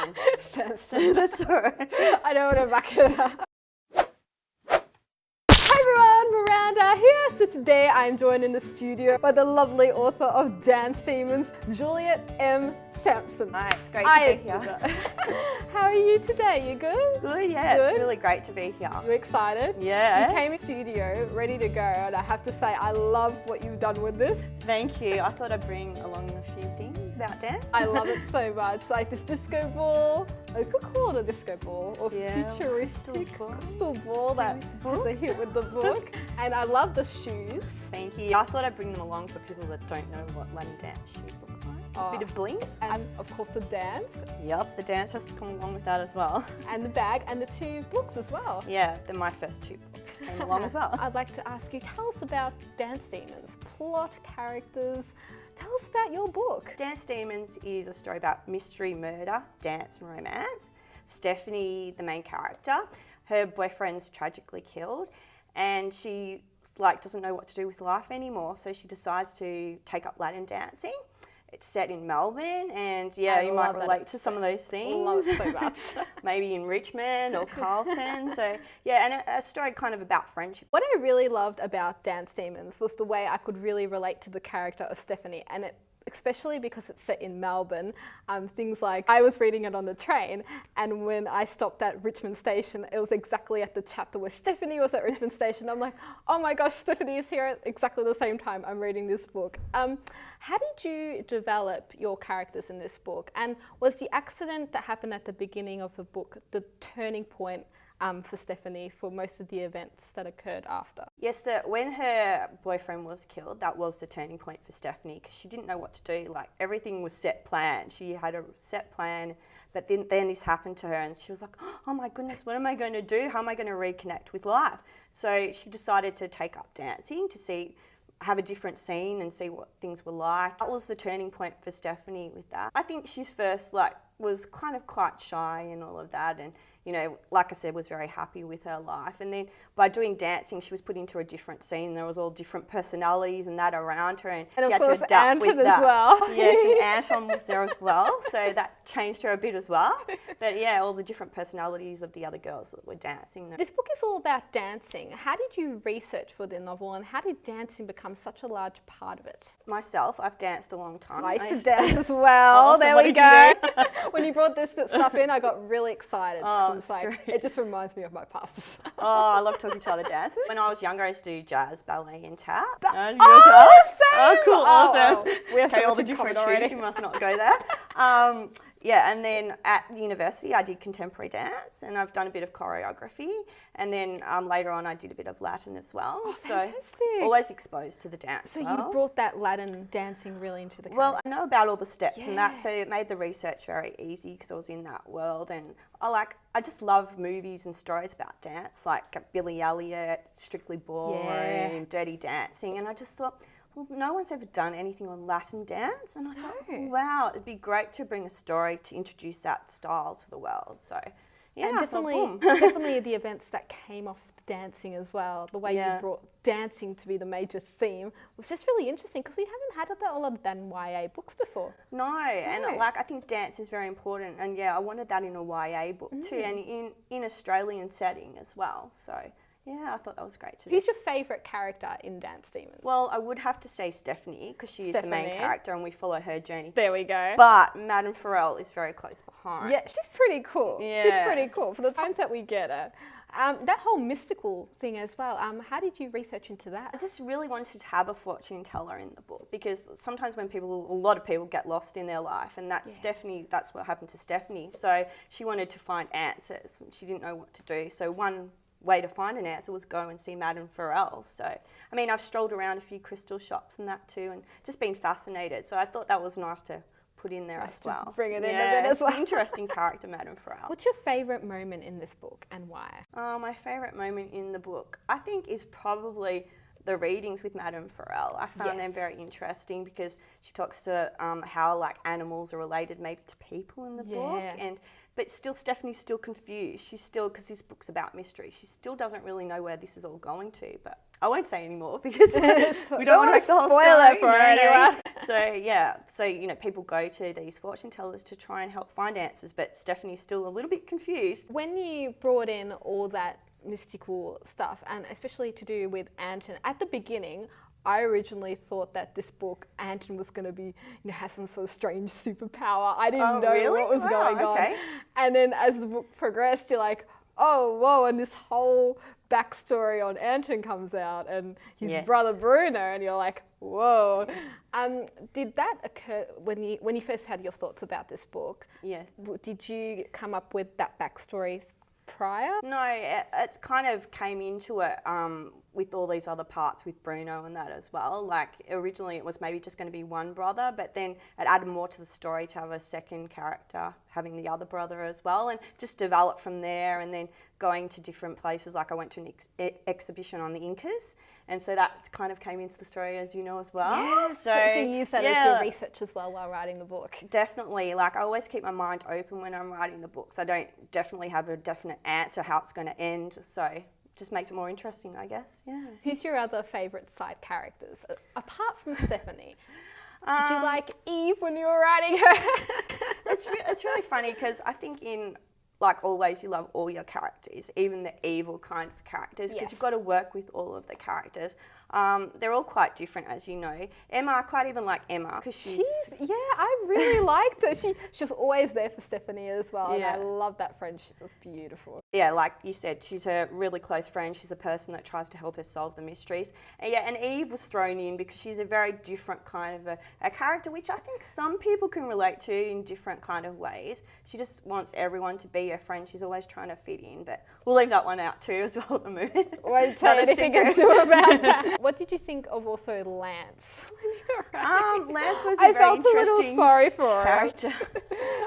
Sampson. Sampson. That's all right. I don't want to back it up. Hi everyone, Miranda here. So today I'm joined in the studio by the lovely author of Dance Demons, Juliet M. Sampson. Hi, it's great to be here. How are you today? You good? Good, yeah. Good? It's really great to be here. You excited? Yeah. You came in studio ready to go, and I have to say I love what you've done with this. Thank you. I thought I'd bring along a few things about dance. I love it so much. Like this disco ball, I could call it a disco ball, or futuristic crystal ball that has a hit with the book. And I love the shoes. Thank you. I thought I'd bring them along for people that don't know what Latin dance shoes look like. A bit of bling. And of course the dance. Yep, the dance has to come along with that as well. And the bag and the 2 books as well. Yeah, they're my first 2 books came along as well. I'd like to ask you, tell us about Dance Demons, plot, characters. Tell us about your book. Dance Demons is a story about mystery, murder, dance and romance. Stephanie, the main character, her boyfriend's tragically killed and she doesn't know what to do with life anymore, so she decides to take up Latin dancing. It's set in Melbourne and yeah, you might relate to some of those things. I love it so much. Maybe in Richmond or Carlton. So yeah, and a story kind of about friendship. What I really loved about Dance Demons was the way I could really relate to the character of Stephanie, and especially because it's set in Melbourne, things like I was reading it on the train, and when I stopped at Richmond Station, it was exactly at the chapter where Stephanie was at Richmond Station. I'm like, oh my gosh, Stephanie is here at exactly the same time I'm reading this book. How did you develop your characters in this book? And was the accident that happened at the beginning of the book the turning point for Stephanie for most of the events that occurred after? Yes, so when her boyfriend was killed, that was the turning point for Stephanie because she didn't know what to do. Like everything was set plan. She had a set plan, but then this happened to her and she was like, oh my goodness, what am I going to do? How am I going to reconnect with life? So she decided to take up dancing to have a different scene and see what things were like. That was the turning point for Stephanie with that. I think she's first was kind of quite shy and all of that, and you know, like I said, was very happy with her life. And then by doing dancing, she was put into a different scene. There was all different personalities and that around her, and she had to adapt with that. As well. Yes, and Anton was there as well, so that changed her a bit as well. But yeah, all the different personalities of the other girls that were dancing. This book is all about dancing. How did you research for the novel, and how did dancing become such a large part of it? Myself, I've danced a long time. I used to dance as well. Oh, there so we go. When you brought this stuff in, I got really excited. It just reminds me of my past. Oh, I love talking to other dancers. When I was younger, I used to do jazz, ballet and tap. Same! Oh, cool, awesome. We have okay, all the different shoes, you must not go there. Yeah, and then at university I did contemporary dance and I've done a bit of choreography, and then later on I did a bit of Latin as well. Oh, so fantastic. Always exposed to the dance. So you brought that Latin dancing really into the character. Well, I know about all the steps and that, so it made the research very easy because I was in that world, and I just love movies and stories about dance, like Billy Elliot, Strictly Ballroom, Dirty Dancing, and I just thought, well, no one's ever done anything on Latin dance, and I thought, wow, it'd be great to bring a story to introduce that style to the world. So, yeah, and definitely the events that came off the dancing as well. The way you brought dancing to be the major theme was just really interesting because we haven't had a lot of that in YA books before. No, and I think dance is very important, and yeah, I wanted that in a YA book too, and in Australian setting as well. So. Yeah, I thought that was great to do. Who's your favourite character in Dance Demons? Well, I would have to say Stephanie, because she is the main character and we follow her journey. There we go. But Madame Farrell is very close behind. Yeah, she's pretty cool. Yeah. She's pretty cool for the times that we get her. That whole mystical thing as well, how did you research into that? I just really wanted to have a fortune teller in the book, because sometimes when a lot of people get lost in their life, and that's Stephanie, that's what happened to Stephanie. So she wanted to find answers. She didn't know what to do. So one way to find an answer was go and see Madame Farrell. So, I mean, I've strolled around a few crystal shops and that too, and just been fascinated. So I thought that was nice to put in there as well. Bring it in a bit as well. It's an interesting character, Madame Farrell. What's your favourite moment in this book and why? My favourite moment in the book, I think, is probably the readings with Madame Farrell. I found them very interesting because she talks to how animals are related maybe to people in the book, but still Stephanie's still confused. She's still, because this book's about mystery, she still doesn't really know where this is all going to, but I won't say anymore because we don't want to make the whole story. For anyone. So yeah, so you know, people go to these fortune tellers to try and help find answers, but Stephanie's still a little bit confused. When you brought in all that mystical stuff, and especially to do with Anton, at the beginning, I originally thought that this book, Anton was going to be, you know, have some sort of strange superpower. I didn't know really? what was going Okay. on. And then as the book progressed, you're like, oh, whoa, and this whole backstory on Anton comes out and his brother Bruno, and you're like, whoa. Did that occur when you first had your thoughts about this book? Yeah. Did you come up with that backstory prior? No, it's kind of came into it with all these other parts with Bruno and that as well. Like originally it was maybe just going to be one brother, but then it added more to the story to have a second character having the other brother as well, and just develop from there, and then going to different places. Like I went to an exhibition on the Incas, and so that kind of came into the story, as you know, as well. Yes. So you use that as your research as well while writing the book. Definitely. Like I always keep my mind open when I'm writing the books. I don't definitely have a definite answer how it's going to end, so it just makes it more interesting, I guess. Yeah. Who's your other favourite side characters apart from Stephanie? Did you like Eve when you were writing her? It's really funny because I think in like always you love all your characters, even the evil kind of characters, because you've got to work with all of the characters. They're all quite different, as you know. Emma, I quite even like Emma because she's yeah, I really liked her. She was always there for Stephanie as well, and I love that friendship. It was beautiful. Yeah, like you said, she's a really close friend. She's the person that tries to help her solve the mysteries. And yeah, and Eve was thrown in because she's a very different kind of a character, which I think some people can relate to in different kind of ways. She just wants everyone to be her friend. She's always trying to fit in, but we'll leave that one out too as well at the moment. Won't tell anything into about that. What did you think of also Lance? Lance was I a very felt a little interesting sorry for character.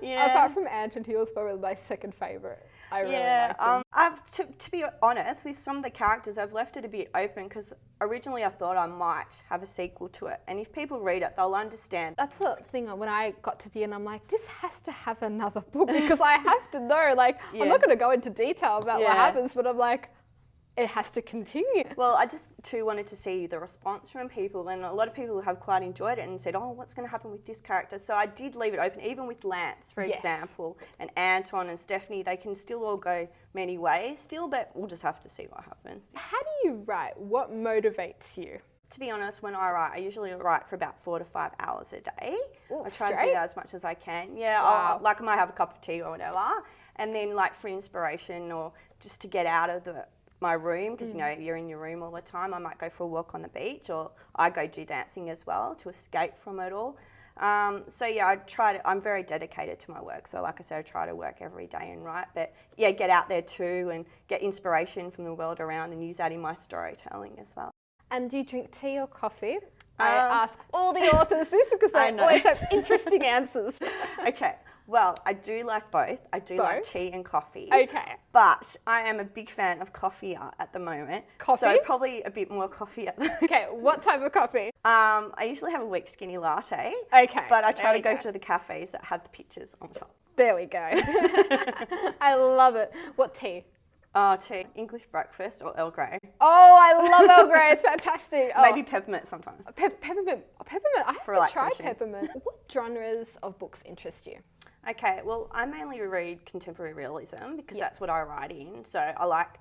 Yeah. Apart from Anton, he was probably my second favourite. I really liked him. I've to be honest, with some of the characters, I've left it a bit open because originally I thought I might have a sequel to it, and if people read it, they'll understand. That's the thing. When I got to the end, I'm like, this has to have another book because I have to know. Like, I'm not going to go into detail about what happens, but I'm like, it has to continue. Well, I just too wanted to see the response from people, and a lot of people have quite enjoyed it and said, oh, what's going to happen with this character? So I did leave it open, even with Lance, for example, and Anton and Stephanie. They can still all go many ways still, but we'll just have to see what happens. How do you write? What motivates you? To be honest, when I write, I usually write for about 4 to 5 hours a day. Ooh, I try to do that as much as I can. Yeah, I might have a cup of tea or whatever, and then like for inspiration or just to get out of my room, because you know you're in your room all the time. I might go for a walk on the beach, or I go do dancing as well to escape from it all. So yeah, I'm very dedicated to my work. So like I said, I try to work every day and write, but yeah, get out there too and get inspiration from the world around and use that in my storytelling as well. And do you drink tea or coffee? I ask all the authors this because they always have interesting answers. Okay, well, I do like both. I do like tea and coffee. Okay. But I am a big fan of coffee at the moment. Coffee? So probably a bit more coffee at the moment. Okay, what type of coffee? I usually have a weak skinny latte. Okay. But I try to go for the cafes that have the pictures on top. There we go. I love it. What tea? Tea. English breakfast or Earl Grey. Oh, I love Earl Grey. It's fantastic. Oh. Maybe peppermint sometimes. Peppermint. I have to try peppermint. What genres of books interest you? Okay, well, I mainly read contemporary realism because that's what I write in. So I like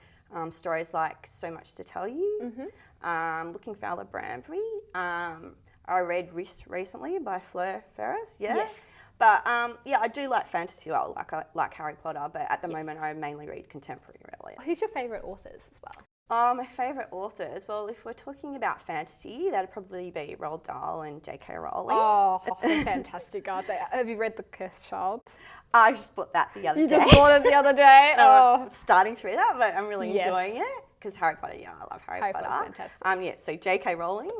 stories like So Much to Tell You, Looking for Ella Branbury. I read Risk recently by Fleur Ferris. Yes. But yeah, I do like fantasy. I like Harry Potter, but at the moment I mainly read contemporary really. Who's your favourite authors as well? My favourite authors, well, if we're talking about fantasy, that'd probably be Roald Dahl and J.K. Rowling. Oh, they're fantastic, aren't they? Have you read The Cursed Child? I just bought that the other day. You just bought it the other day? I'm starting to read that, but I'm really enjoying it because Harry Potter, I love Harry Potter. Potter's fantastic. So J.K. Rowling.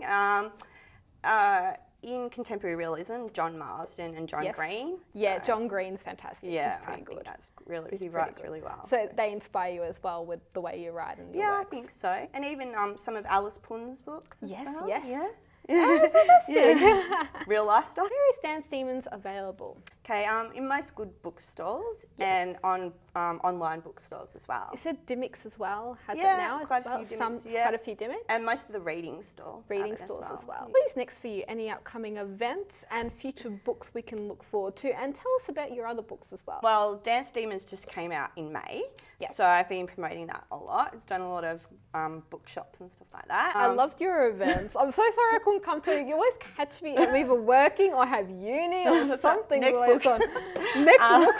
In contemporary realism, John Marsden and John Green. Yeah, John Green's fantastic. Yeah, He's pretty good. That's really, he writes really well. So they inspire you as well with the way you write and your works. I think so. And even some of Alice Punn's books as well. Yes. Yeah. Oh, that's fantastic. Real life stuff. Where is Dance Demons available? Okay, in most good bookstores and on online bookstores as well. You said Dimmicks as well, has Yeah, it now? quite a few Dimmicks, yeah. Quite a few Dimmicks. And most of the reading stores as well. What is next for you? Any upcoming events and future books we can look forward to? And tell us about your other books as well. Well, Dance Demons just came out in May, so I've been promoting that a lot. Done a lot of bookshops and stuff like that. I loved your events. I'm so sorry I couldn't come to it. You always catch me. I'm either working or have uni or something. Next book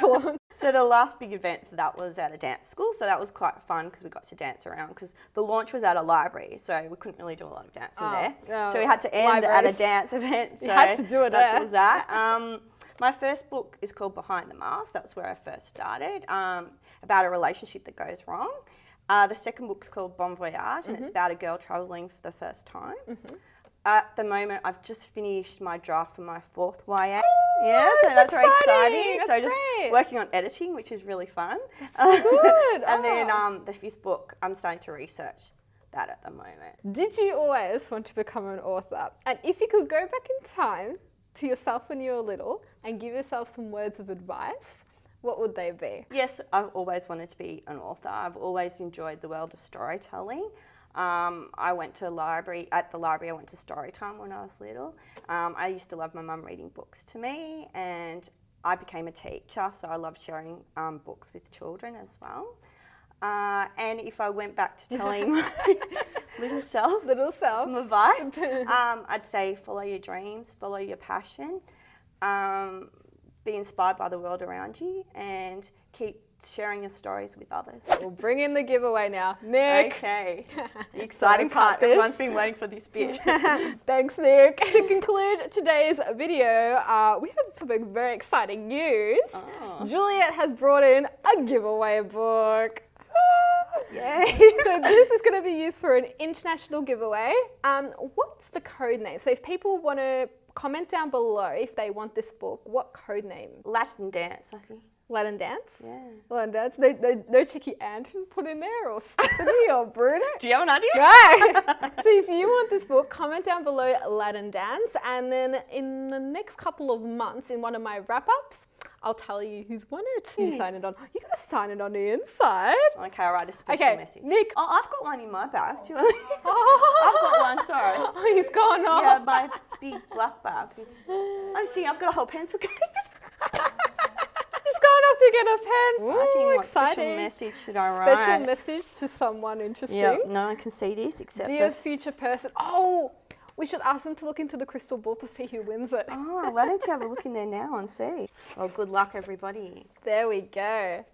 launch. So the last big event for that was at a dance school, so that was quite fun because we got to dance around because the launch was at a library, so we couldn't really do a lot of dancing there. So we had to end at a dance event. So you had to do it that's what was that. My first book is called Behind the Mask. That's where I first started, about a relationship that goes wrong. The second book's called Bon Voyage, and it's about a girl travelling for the first time. At the moment, I've just finished my draft for my 4th YA. Yeah, so that's very exciting. That's so just great. working on editing, which is really fun. That's good. And then the 5th book, I'm starting to research that at the moment. Did you always want to become an author? And if you could go back in time to yourself when you were little and give yourself some words of advice, what would they be? Yes, I've always wanted to be an author. I've always enjoyed the world of storytelling. I went to library. At the library, I went to story time when I was little. I used to love my mum reading books to me, and I became a teacher, so I love sharing books with children as well. And if I went back to telling my little self some advice, I'd say follow your dreams, follow your passion, be inspired by the world around you, and keep sharing your stories with others. We'll bring in the giveaway now. Nick. Okay. The exciting part. Everyone's been waiting for this bit. Thanks, Nick. To conclude today's video, we have some very exciting news. Juliet has brought in a giveaway book. Yay. So this is going to be used for an international giveaway. What's the code name? So if people want to comment down below if they want this book, what code name? Latin dance, I think. Latin dance? Yeah. Latin dance? No cheeky Anton put in there, or Stephanie or Bruno? Do you have an idea? Right. So if you want this book, comment down below Latin dance, and then in the next couple of months, in one of my wrap-ups, I'll tell you who's won it. You sign it on. You got to sign it on the inside. Okay, I'll write a special message. Nick. Oh, I've got one in my bag. Do you want I've got one, sorry. Oh, he's gone off. Yeah, my big black bag. I'm seeing I've got a whole pencil case. He's gone off to get a pen. Ooh, exciting. Special message should I write? Special message to someone interesting. Yeah, no one can see this except Dear future person. Oh, we should ask them to look into the crystal ball to see who wins it. Oh, why don't you have a look in there now and see? Well, good luck, everybody. There we go.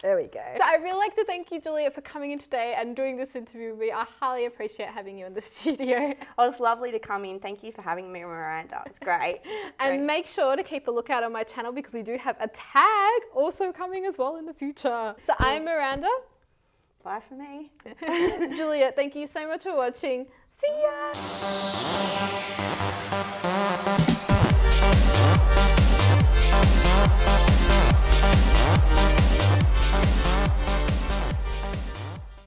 There we go. So I'd really like to thank you, Juliet, for coming in today and doing this interview with me. I highly appreciate having you in the studio. Oh, it's lovely to come in. Thank you for having me, Miranda. It's great. And make sure to keep a lookout on my channel because we do have a tag also coming as well in the future. So I'm Miranda. Bye for me. Juliet, thank you so much for watching. See ya!